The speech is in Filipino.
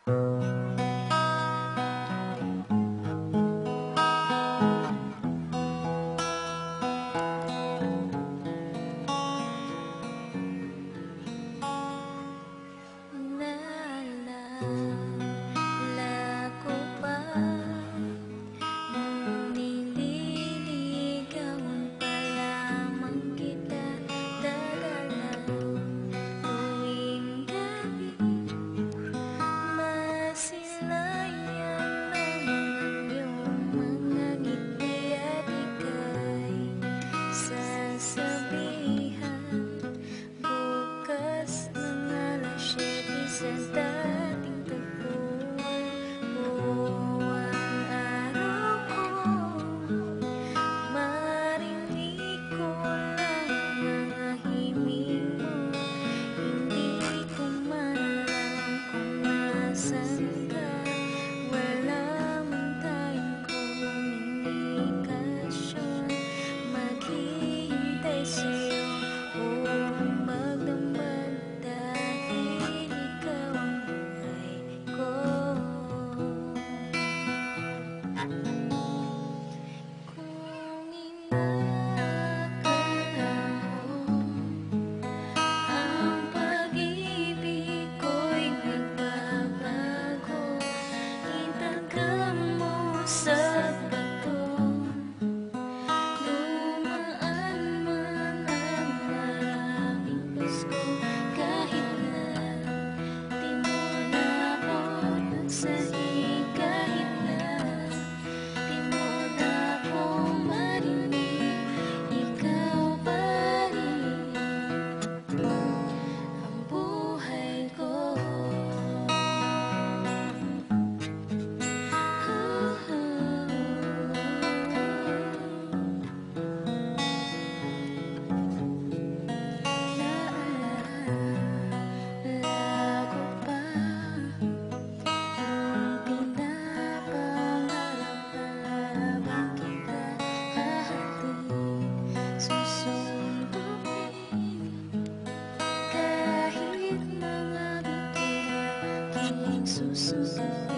Ko pa nung nililigawan pa lamang kita, dalalang tuwing gabi, masilayan naman iyong mga ngiti at ika'y sasabihan bukas ng alas 7 sa dating tagpuan. Buwan araw ko, marinig ko lang ang himig mo. Hindi ko man alam kung nasan ka. Wala man tayong komunikasyon. Maghihintay sa'yo o magdamag dahil ikaw ang buhay ko. Kung inaakala mo ang pag-ibig ko'y nagbabago, itagal mo sa bato. Dumaan man ang maraming Pasko, kahit na di mo naabot ang sahig, kahit na di mo na ako marinig, ikaw pa rin ang buhay ko. Naalala ko pa nung pinapangarap na lamang kita hahatid, susundin kahit mga bituin aking susunduin.